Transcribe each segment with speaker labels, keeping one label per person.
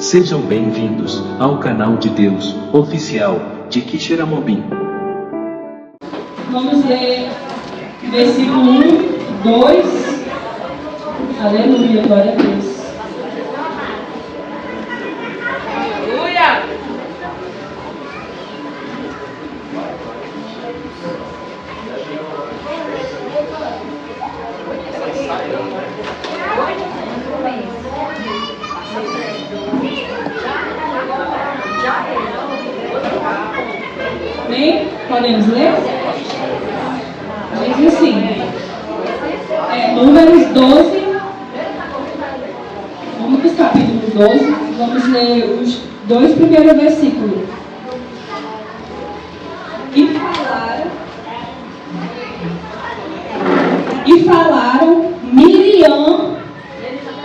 Speaker 1: Sejam bem-vindos ao canal de Deus oficial de Quixeramobim.
Speaker 2: Vamos ler versículo 1, 2. Aleluia, glória a Deus.
Speaker 3: Aleluia!
Speaker 2: Bem, podemos ler? Diz assim, Números 12, Números capítulo 12, vamos ler os 2 primeiros versículos. E falaram Miriam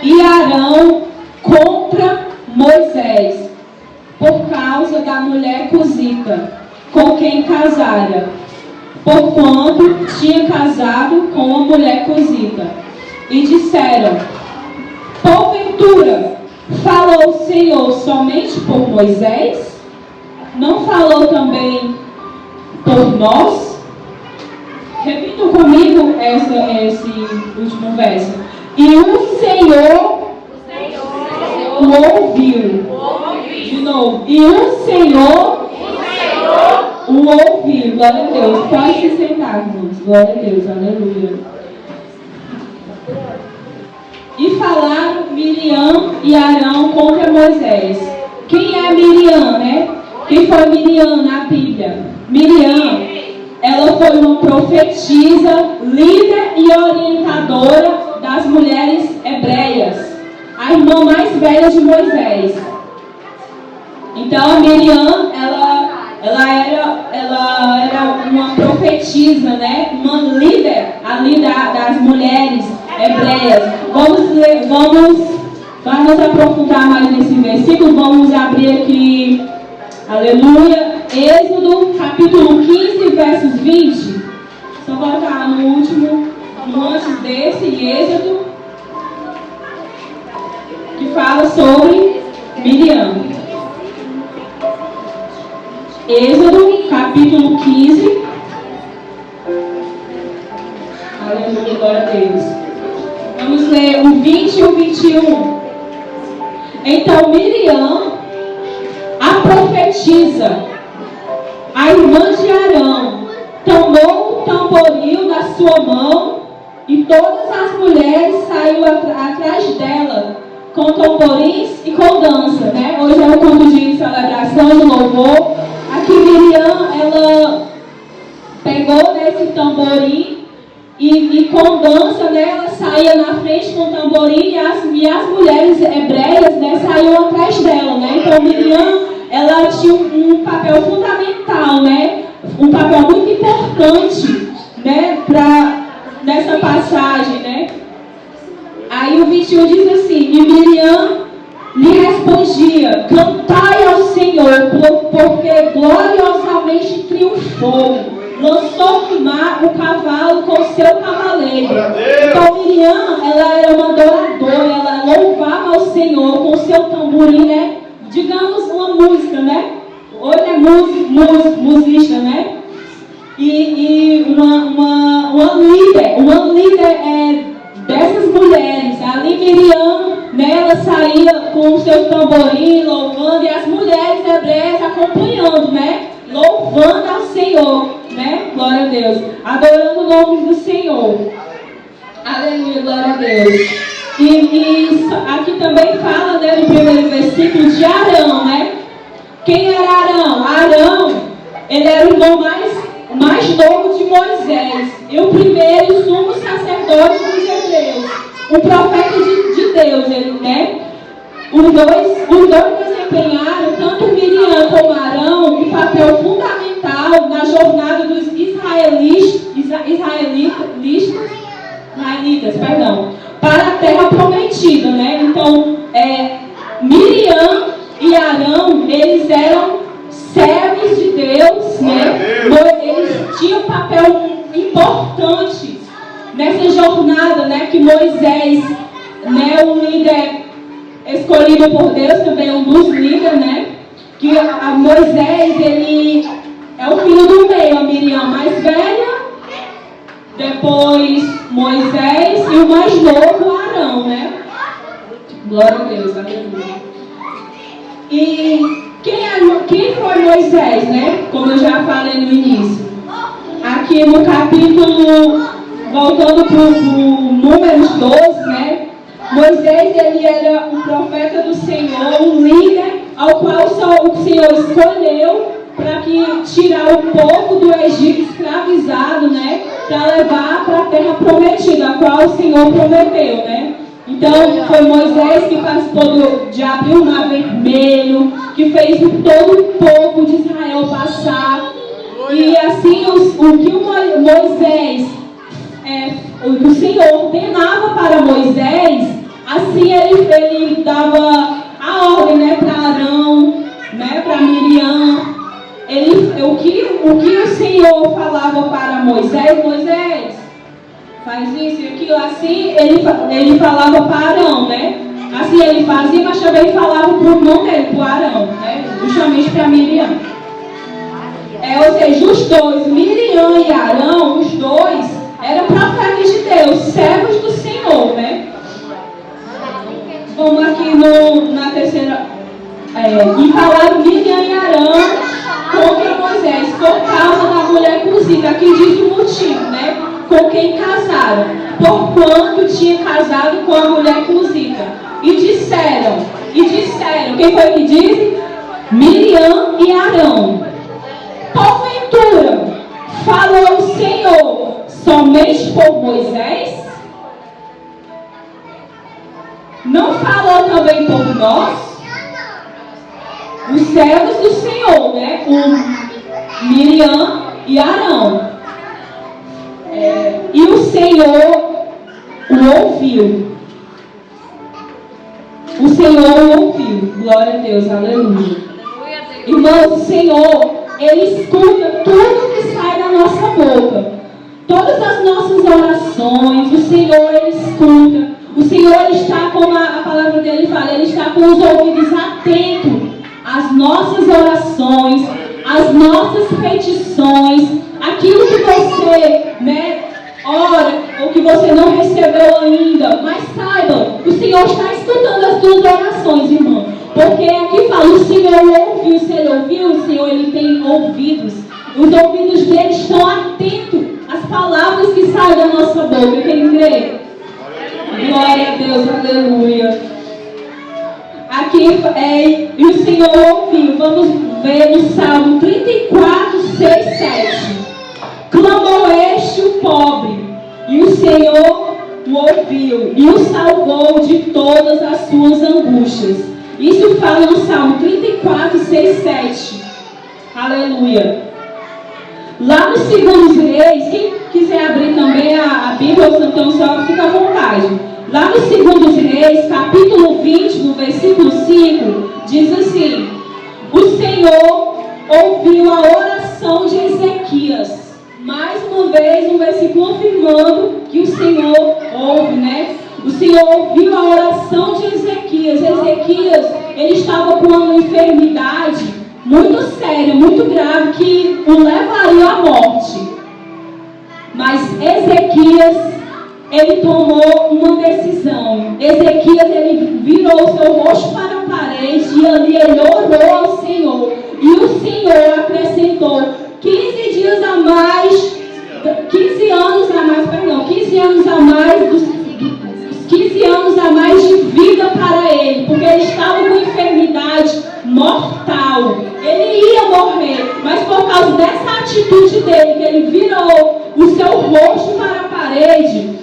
Speaker 2: e Arão contra Moisés, por causa da mulher cusita, com quem casara, porquanto tinha casado com a mulher cusita. E disseram: porventura, falou o Senhor somente por Moisés? Não falou também por nós? Repitam comigo esse último verso. E o Senhor o ouviu. De novo. E o Senhor o ouviu. Glória a Deus. Pode se sentar, irmãos. Glória a Deus. Aleluia. E falaram Miriam e Arão contra Moisés. Quem é Miriam, né? Quem foi Miriam na Bíblia? Miriam, ela foi uma profetisa, líder e orientadora das mulheres hebreias, a irmã mais velha de Moisés. Então a Miriam, ela era uma profetisa, né? Uma líder ali das mulheres hebreias. Vamos aprofundar mais nesse versículo. Vamos abrir aqui, aleluia, Êxodo capítulo 15, versos 20. Só voltar no último, no antes desse, Êxodo, que fala sobre Miriam. Êxodo capítulo 15. Aleluia, glória a Deus. Vamos ler o 20 e o 21. Então Miriam, a profetisa, a irmã de Arão, tomou o tamboril da sua mão, e todas as mulheres saíram atrás dela, com tamborins e com dança, né? Hoje é um culto de celebração, de louvor. Aqui Miriam, ela pegou nesse tamborim e com dança, né, ela saía na frente com o tamborim, e as mulheres hebreias, né, saíam atrás dela, né? Então Miriam, ela tinha um papel fundamental, né? Um papel muito importante, né, nessa passagem, né? Aí o 21 diz assim: e Miriam lhe respondia: cantai ao Senhor, porque gloriosamente triunfou. Lançou no mar o cavalo com seu cavaleiro. Então Miriam, ela era uma adoradora, ela louvava ao Senhor com seu tamborim, né? Digamos uma música, né? Hoje é musicista, né? E uma líder dessas mulheres. Ali Miriam, né, ela saía com o seu tamborim, louvando, e as mulheres hebreias acompanhando, né? Louvando ao Senhor, né? Glória a Deus. Adorando o nome do Senhor. Aleluia, glória a Deus. E aqui também fala, né, no primeiro versículo, de Arão, né? Quem era Arão? Arão, ele era o irmão mais novo de Moisés, e o primeiro sumo sacerdote dos hebreus, o profeta de Deus, ele, né? Os dois desempenharam, tanto Miriam como Arão, um papel fundamental na jornada dos israelitas, para a terra prometida, né? Então, Miriam e Arão, eles eram servos de Deus, né? Eles tinham um papel importante nessa jornada, né? Que Moisés, né, o líder escolhido por Deus, também um dos líderes, né? Que a Moisés, ele é o filho do meio, a Miriam mais velha, depois Moisés e o mais novo, Arão, né? Glória a Deus, aleluia. E quem foi Moisés, né? Como eu já falei no início. Aqui no capítulo, voltando para o Números 12, né? Moisés, ele era um profeta do Senhor, um líder, ao qual o Senhor escolheu para tirar o povo do Egito escravizado, né? Para levar para a terra prometida, a qual o Senhor prometeu, né? Então, foi Moisés que participou de abrir o Mar Vermelho, que fez todo o povo de Israel passar. E assim, o que o Moisés, o que o Senhor ordenava para Moisés, assim ele dava a ordem, né, para Arão, né, para Miriam. O que o Senhor falava para Moisés, faz isso e aquilo, assim ele falava para Arão, né? Assim ele fazia, mas também falava para o irmão dele, para o Arão, né? Justamente para Miriam. Ou seja, os dois, Miriam e Arão, os dois eram profetas de Deus, servos do Senhor, né? Vamos aqui na terceira. E falaram Miriam e Arão contra Moisés, por causa da mulher cozida. Aqui diz o motivo, né? Com quem casaram, porquanto tinha casado com a mulher cozida. E disseram, quem foi que disse? Miriam e Arão. Porventura, falou o Senhor somente por Moisés? Não falou também por nós? Os servos do Senhor, né? Miriam e Arão. E o Senhor o ouviu. O Senhor o ouviu. Glória a Deus, aleluia. Irmãos, o Senhor, Ele escuta tudo que sai da nossa boca. Todas as nossas orações, o Senhor, Ele escuta. O Senhor, Ele está, como a palavra dele fala, Ele está com os ouvidos atentos às nossas orações, às nossas petições, aquilo que você, né, ora, ou que você não recebeu ainda. Mas saiba, o Senhor está escutando as suas orações, irmão. Porque aqui fala, o Senhor ouviu. Se Ele ouviu, o Senhor, Ele tem ouvidos. Os ouvidos dele estão atentos às palavras que saem da nossa boca. Quem crê? Glória a Deus, aleluia. Aqui, e o Senhor ouviu. Vamos ver no Salmo 34, 6, 7. Clamou este o pobre, e o Senhor o ouviu, e o salvou de todas as suas angústias. Isso fala no Salmo 34, 6, 7. Aleluia. Lá nos Segundos Reis, quem quiser abrir também a Bíblia, então só fica à vontade. Lá nos Segundos Reis, capítulo 20, no versículo 5, diz assim: o Senhor ouviu a oração de Ezequias. Mais uma vez, um versículo afirmando que o Senhor ouve, né? O Senhor ouviu a oração de Ezequias. Ezequias, ele estava com uma enfermidade muito séria, muito grave, que o levaria à morte. Mas Ezequias, ele tomou uma decisão. Ezequias, ele virou o seu rosto para a parede e ali ele orou ao Senhor. E o Senhor acrescentou 15 anos a mais, 15 anos a mais de vida para ele, porque ele estava com enfermidade mortal. Ele ia morrer, mas por causa dessa atitude dele, que ele virou o seu rosto para a parede,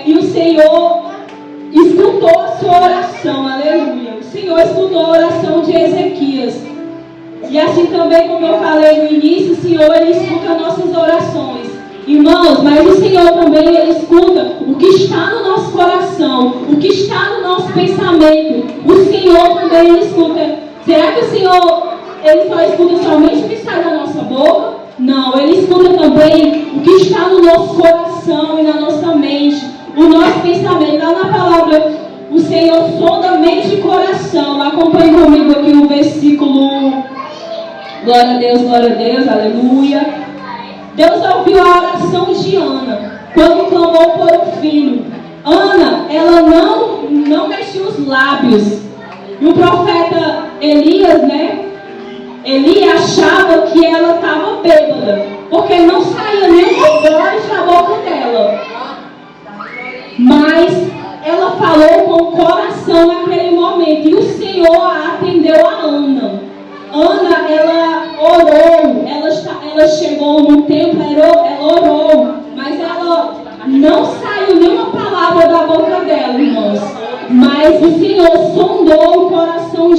Speaker 2: e o Senhor escutou a sua oração, aleluia. O Senhor escutou a oração de Ezequias. E assim também, como eu falei no início, o Senhor, Ele escuta nossas orações. Irmãos, mas o Senhor também, Ele escuta o que está no nosso coração, o que está no nosso pensamento. O Senhor também, Ele escuta. Será que o Senhor, Ele só escuta somente o que sai da nossa boca? Não, Ele escuta também o que está no nosso coração e na nossa mente, o nosso pensamento. Lá na palavra O Senhor sonda mente e coração. Acompanhe comigo aqui o versículo. Glória a Deus, aleluia. Deus ouviu a oração de Ana quando clamou por um filho. Ana, ela não mexia os lábios. E o profeta Elias, Eli achava que ela estava bêbada, porque não saía nenhuma voz da boca dela. Mas ela falou com o coração naquele momento, e o Senhor a atendeu a Ana. Ana, ela orou, ela chegou no templo, ela orou, mas ela não saiu nenhuma palavra da boca dela, irmãos. Mas o Senhor sondou o coração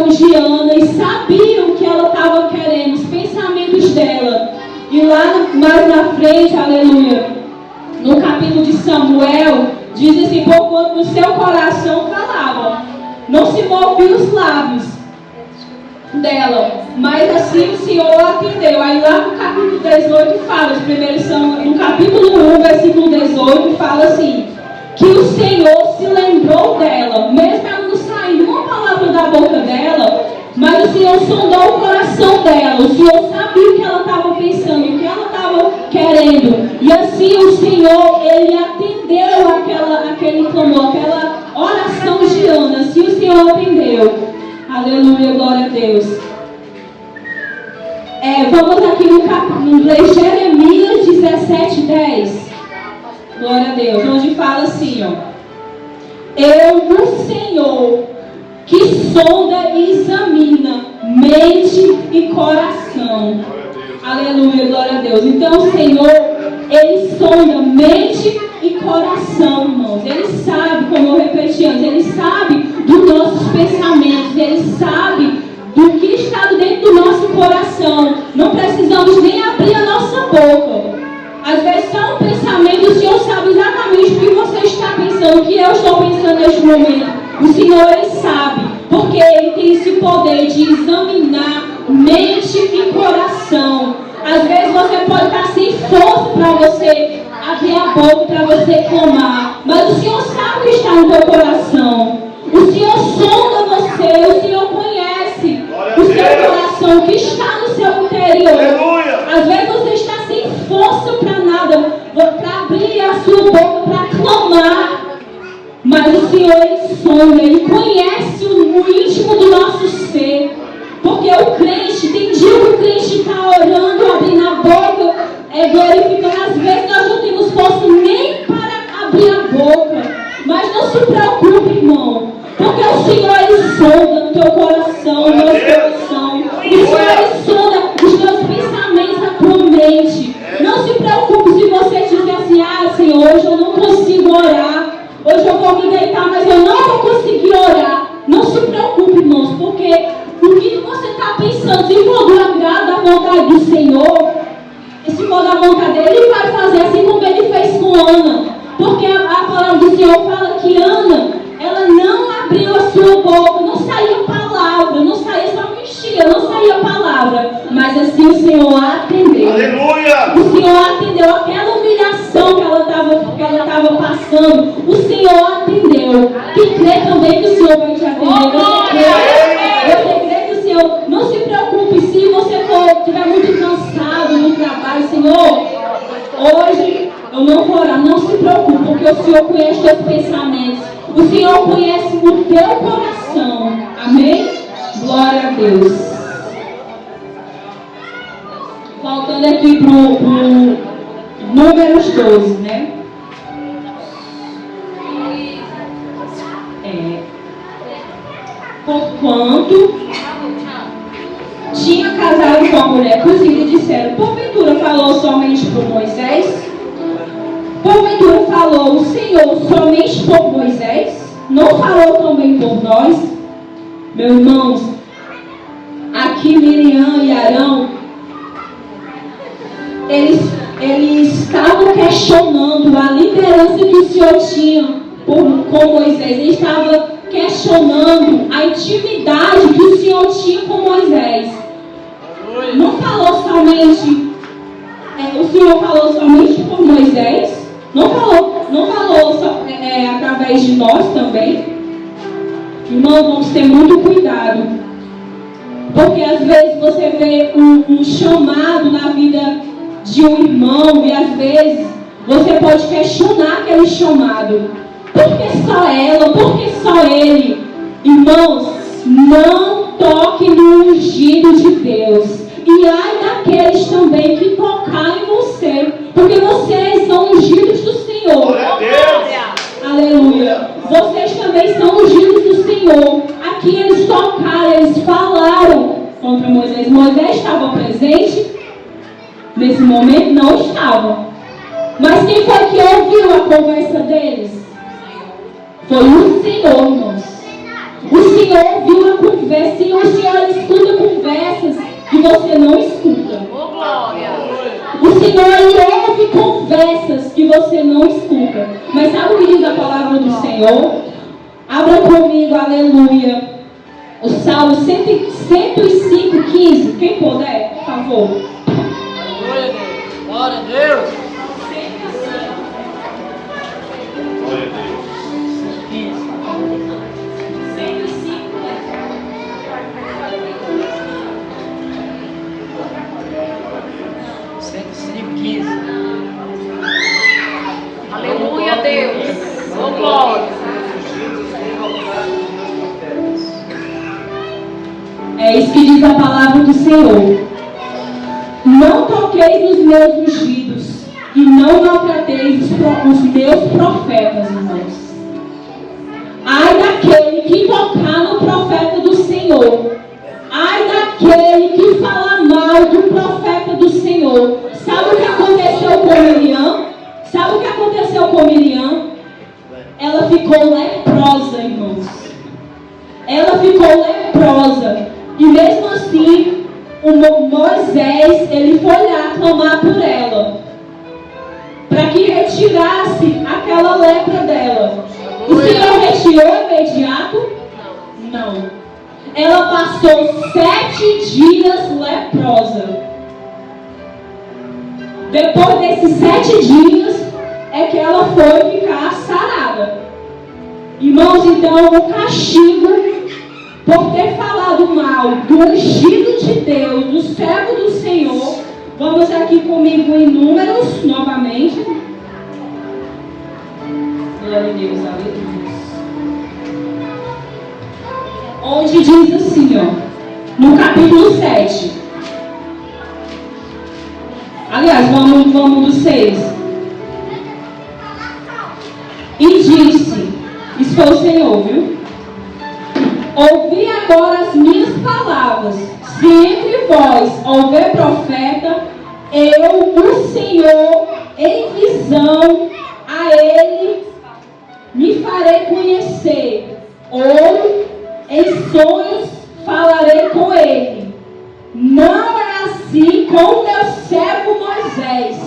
Speaker 2: de Ana, e sabia o que ela estava querendo, os pensamentos dela. E lá mais na frente, aleluia, no capítulo de Samuel, diz assim: porquanto no seu coração falava, não se moviam os lábios dela, mas assim o Senhor atendeu. Aí lá no capítulo 18 fala, no capítulo 1, versículo 18, fala assim: que o Senhor se lembrou dela, mesmo ela não saindo uma palavra da boca dela, mas o Senhor sondou o coração dela. O Senhor sabia o que ela estava pensando, o que ela estava querendo, e assim o Senhor, Ele atendeu aquele clamor, aquela oração de Ana. Assim o Senhor atendeu. Aleluia, glória a Deus. Vamos aqui no capítulo de Jeremias 17:10. Glória a Deus, onde fala assim, o Senhor, que sonda e examina mente e coração. Aleluia, glória a Deus. Então o Senhor, Ele sonda mente e coração, irmãos. Ele sabe, como eu repeti antes, Ele sabe dos nossos pensamentos, Ele sabe do que está dentro do nosso coração. Não precisamos nem abrir a nossa boca. Às vezes só um pensamento, o Senhor sabe exatamente o que você está pensando, o que eu estou pensando neste momento. O Senhor, Ele sabe, porque Ele tem esse poder de examinar mente e coração. Às vezes você pode estar sem força para você abrir a boca, para você clamar, mas o Senhor sabe o que está no teu coração. O Senhor sonda você, o Senhor conhece o seu coração, o que está no seu interior.
Speaker 4: Aleluia.
Speaker 2: Às vezes você está sem força para nada, para abrir a sua boca, para clamar. Mas o Senhor, Ele sonda, Ele conhece o íntimo do nosso ser. Porque o crente, tem dia que o crente está orando, abrindo a boca, glorificando. Às vezes nós não temos força nem para abrir a boca. Mas não se preocupe, irmão. Porque o Senhor, Ele sonda no teu coração, no meu coração. O Senhor, Ele sonda os teus pensamentos, a tua mente. Não se preocupe se você dizer assim: Senhor, hoje eu não consigo orar. Hoje eu vou me deitar, mas eu não vou conseguir orar. Não se preocupe, irmãos, porque o que você está pensando, se for do agrado da vontade do Senhor, e se for da vontade dele, Ele vai fazer assim como Ele fez com Ana. Porque a palavra do Senhor fala que Ana, ela não abriu a sua boca, não saía palavra, não saía, só mexia, não saía palavra. Mas assim o Senhor a atendeu.
Speaker 4: Aleluia!
Speaker 2: O Senhor atendeu aquela humilhação que ela estava passando. O Senhor atendeu. Quem crê também que o Senhor vai te atender. Você crê que o Senhor... Não se preocupe se você estiver muito cansado no trabalho. Senhor, hoje eu não vou orar. Não se preocupe, porque o Senhor conhece os teus pensamentos. O Senhor conhece o teu coração. Amém? Glória a Deus. Voltando aqui para o Números 12, Porquanto tinha casado com a mulher cozida e disseram: porventura falou somente por Moisés? Porventura falou o Senhor somente por Moisés? Não falou também por nós? Meus irmãos, aqui Miriam e Arão, eles estavam questionando a liderança que o Senhor tinha com Moisés. Ele estava questionando a intimidade que o Senhor tinha com Moisés. Não falou somente, o Senhor falou somente por Moisés? Não falou não falou só, através de nós também. Irmão, vamos ter muito cuidado. Porque às vezes você vê um chamado na vida de um irmão e às vezes você pode questionar aquele chamado. Por que só ela? Por que só ele? Irmãos, não toque no ungido de Deus. E ai daqueles também que tocarem em você. Porque vocês são ungidos do Senhor.
Speaker 4: Glória a Deus.
Speaker 2: Aleluia. Vocês também são ungidos do Senhor. Aqui eles tocaram, eles falaram contra Moisés. Moisés estava presente? Nesse momento não estava. Mas quem foi que ouviu a conversa deles? Foi o Senhor, irmãos. O Senhor ouviu a conversa. E o Senhor escuta conversas que você não escuta.
Speaker 3: Oh, glória.
Speaker 2: O Senhor ouve conversas que você não escuta. Mas sabe o que diz a palavra do Senhor? Abra comigo, aleluia. O Salmo 105:15. Quem puder, por favor.
Speaker 3: Glória a Deus. Glória a Deus. 105:15. Aleluia, Deus. Oh, glória.
Speaker 2: É isso que diz a palavra do Senhor. Não toqueis nos meus ungidos e não maltrateis os meus profetas, irmãos. Ai daquele que tocar no profeta do Senhor. Ai daquele que fala mal do profeta do Senhor. Sabe o que aconteceu com Miriam? Sabe o que aconteceu com Miriam? Ela ficou leprosa, irmãos. Ela ficou leprosa. E mesmo assim, o Moisés, ele foi lá clamar por ela. Para que retirasse aquela lepra dela. O Senhor retirou imediato? Não. Ela passou 7 dias leprosa. Depois desses 7 dias, é que ela foi ficar sarada. Irmãos, então o castigo por ter falado mal do ungido de Deus, do servo do Senhor. Vamos aqui comigo em Números, novamente. Glória a Deus, aleluia. Onde diz assim, ó, no capítulo 7. Aliás, vamos do 6. E disse, isso foi o Senhor, viu? Ouvi agora as minhas palavras. Se entre vós houver profeta, eu, o Senhor, em visão, a ele me farei conhecer, ou em sonhos falarei com ele. Não é assim com o meu servo Moisés,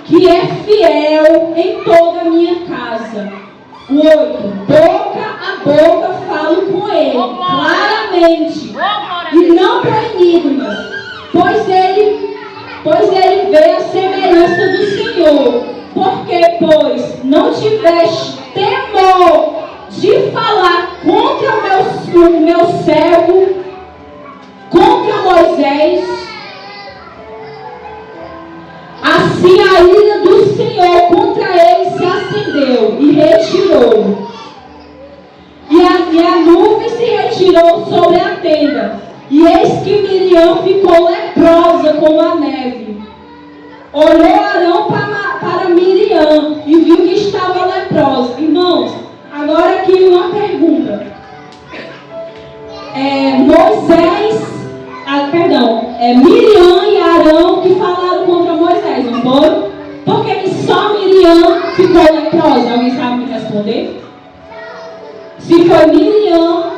Speaker 2: que é fiel em toda a minha casa. 8. Boca a boca falo com ele, claramente, e não por enigmas, pois ele vê a semelhança do Senhor. Porque, pois, não tiveste temor de falar contra o meu servo, contra Moisés, assim a ira do Senhor contra ele se acendeu e retirou. E a nuvem se retirou sobre a tenda. E eis que Miriam ficou leprosa como a neve. Olhou Arão para Miriam e viu que estava leprosa. Irmãos, agora aqui uma pergunta. Miriam e Arão que falaram contra Moisés, não foram? Por que só Miriam ficou leprosa? Alguém sabe me responder? Se foi Miriam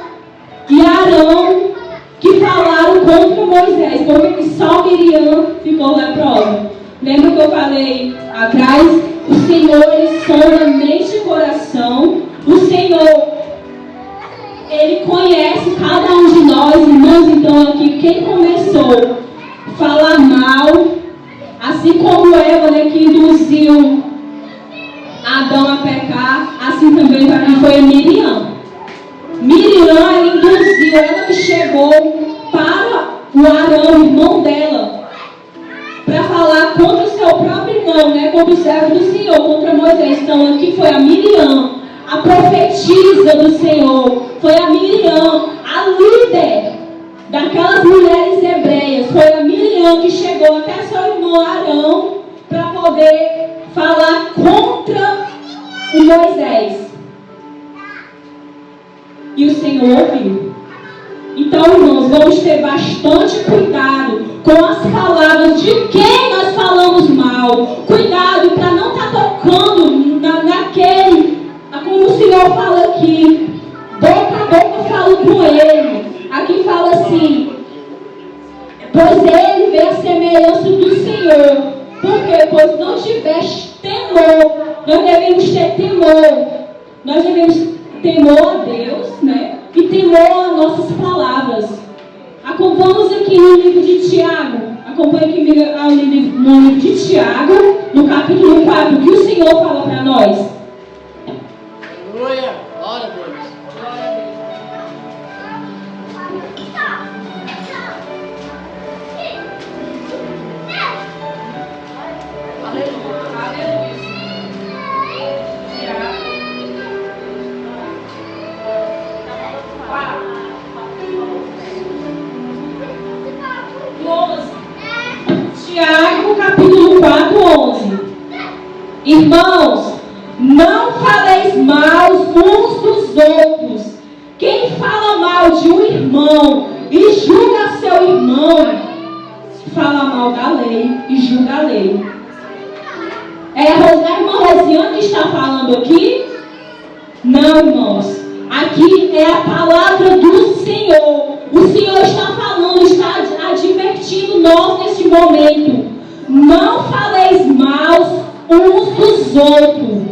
Speaker 2: e Arão que falaram contra Moisés, por que só Miriam ficou leprosa? Lembra que eu falei atrás? O Senhor, Ele sonda mente e coração. O Senhor, Ele conhece cada um de nós, irmãos. Então aqui, quem começou a falar mal, assim como Eva, né, que induziu Adão a pecar, assim também foi a Miriam. Miriam, ela induziu, ela que chegou para o Arão, irmão dela, para falar contra o seu próprio irmão, né? Contra o servo do Senhor, contra Moisés. Então aqui foi a Miriam, a profetisa do Senhor. Foi a Miriam, a líder daquelas mulheres hebreias. Foi a Miriam que chegou até seu irmão Arão para poder falar contra o Moisés. E o Senhor ouviu. Então, irmãos, vamos ter bastante cuidado com as palavras de quem nós falamos mal. Cuidado para não estar tocando naquele, como o Senhor fala aqui. Boca a boca eu falo com ele. Aqui fala assim: pois ele vê a semelhança do Senhor. Por quê? Pois não tiveste temor. Nós devemos ter temor. Nós devemos temor a Deus, né? E temor às nossas palavras. Vamos aqui no livro de Tiago. Acompanhe comigo no livro de Tiago, no capítulo 4, que o Senhor fala para nós.
Speaker 3: Aleluia! Glória a Deus! Glória a Deus! Aleluia!
Speaker 2: Tiago, capítulo 4, 11. Irmãos, não faleis mal uns dos outros. Quem fala mal de um irmão e julga seu irmão, fala mal da lei e julga a lei. É a irmã Rosiane que está falando aqui? Não, irmãos. Aqui é a palavra do Senhor. O Senhor está falando, está advertindo nós neste momento. Não faleis mal uns dos outros.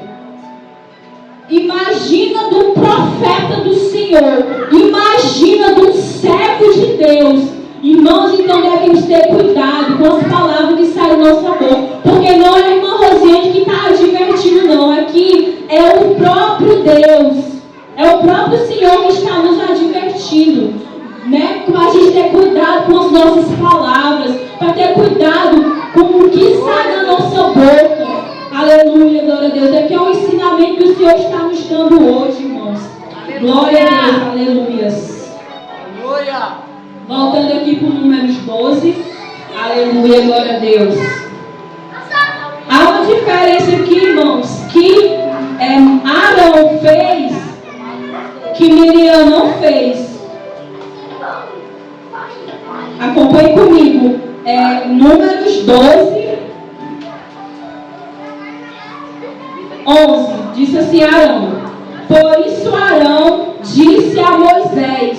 Speaker 2: Imagina do profeta do Senhor. Imagina do servo de Deus. Irmãos, então devemos ter cuidado com as palavras que saem da nossa boca. Porque não é a irmã Rosiane que está advertindo, não. Aqui é o próprio Deus. É o próprio Senhor que está nos advertindo, né? Para a gente ter cuidado com as nossas palavras, para ter cuidado com o que sai da nossa boca. Aleluia, glória a Deus. Aqui é um ensinamento que o Senhor está nos dando hoje, irmãos. Aleluia. Glória a Deus, aleluias.
Speaker 3: Aleluia.
Speaker 2: Voltando aqui para o Números 12. Aleluia, glória a Deus. Há uma diferença aqui, irmãos, que Arão fez, que Miriam não fez. Acompanhe comigo. Números 12, 11. Disse assim Arão: por isso Arão disse a Moisés: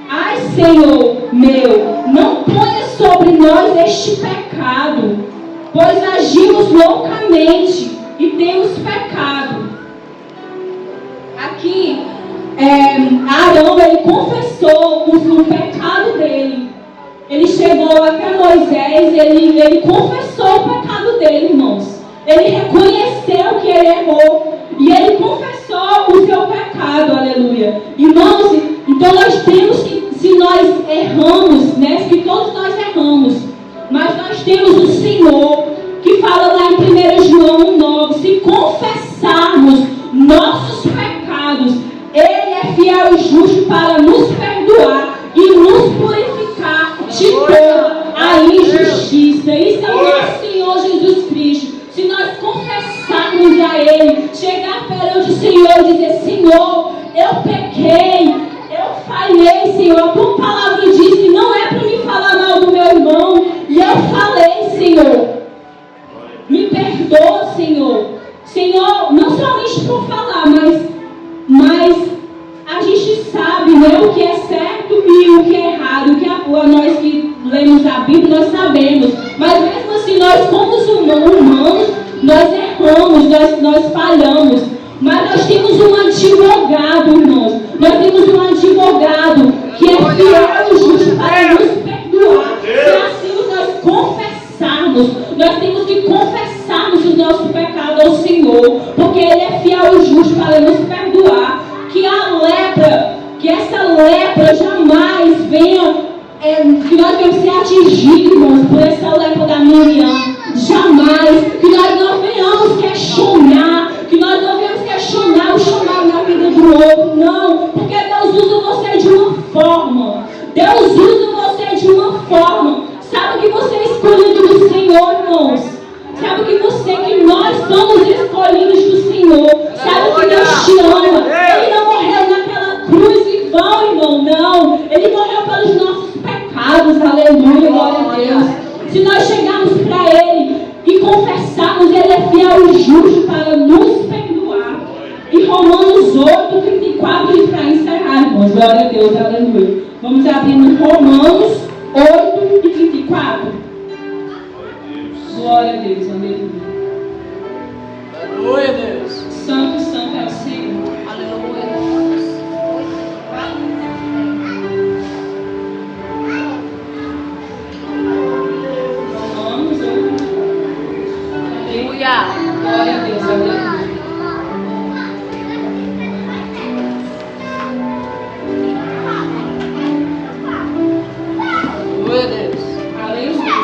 Speaker 2: ai, Senhor meu, não ponha sobre nós este pecado, pois agimos loucamente e temos pecado. Aqui, Arão, ele confessou o pecado dele. Ele chegou até Moisés, ele confessou o pecado dele, irmãos. Ele reconheceu que ele errou e ele confessou o seu pecado, aleluia. Irmãos, então nós temos que, se nós erramos, né, que todos nós erramos, mas nós temos o Senhor que fala lá em 1 João 9, se confessarmos nossos pecados, Ele é fiel e justo para nos perdoar e nos purificar de toda a injustiça. Isso é o nosso Senhor Jesus Cristo. Se nós confessarmos a Ele, chegar perante o Senhor e dizer: Senhor, eu pequei, eu falhei, Senhor, a tua palavra diz que não é para me falar mal do meu irmão, e eu falei, Senhor, me perdoa, Senhor. Senhor, não somente por falar, mas a gente sabe, né, o que é certo e o que é errado, o que nós que lemos a Bíblia, nós sabemos, mas mesmo assim, nós como humanos, nós erramos, nós falhamos, mas nós temos um advogado, irmãos, nós temos um advogado que é fiel e justo para nos perdoar, se assim nós confessarmos, nós temos que confessarmos o nosso pecado ao Senhor. lepra jamais venha, que nós venhamos ser atingidos, irmãos, por essa lepra da Miriam. Jamais. Que nós não venhamos questionar, que nós não venhamos questionar o chamado na vida do outro. Não, porque Deus usa você de uma forma. Deus usa você de uma forma. Sabe que você é escolhido do Senhor, irmãos. Sabe que nós somos escolhidos do Senhor. Sabe que Deus te ama. Ele não morreu naquela cruz em vão, irmão. Não. Ele morreu pelos nossos pecados. Aleluia, glória a Deus. Se nós chegarmos para Ele e confessarmos, Ele é fiel e justo para nos perdoar. E Romanos 8, 34, e para encerrar, irmãos. Glória a Deus, aleluia. Vamos abrir no Romanos 8 e 34. Glória a Deus, aleluia.
Speaker 3: Aleluia, Deus.
Speaker 2: Santo, santo é o Senhor.
Speaker 3: Aleluia, Deus.
Speaker 2: Romanos 8.
Speaker 3: Aleluia.
Speaker 2: Glória a Deus, aleluia.
Speaker 3: Aleluia, Deus.
Speaker 2: Aleluia.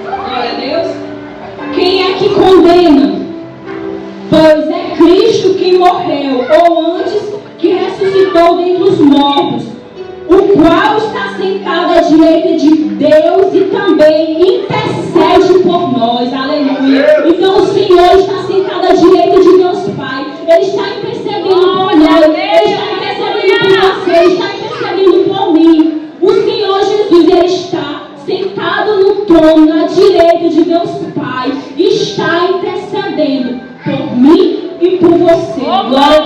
Speaker 2: Glória a Deus. Quem é que condena? Pois é Cristo quem morreu, ou antes que ressuscitou dentre os mortos, o qual está sentado à direita de Deus e também intercede por nós. Aleluia. Então o Senhor está sentado à direita de Deus Pai. Ele está intercedendo por nós. Ele está intercedendo por você. Ele está intercedendo por mim. O Senhor Jesus, Ele está sentado no trono, na direita de Deus Pai. Está intercedendo por mim e por você. Glória a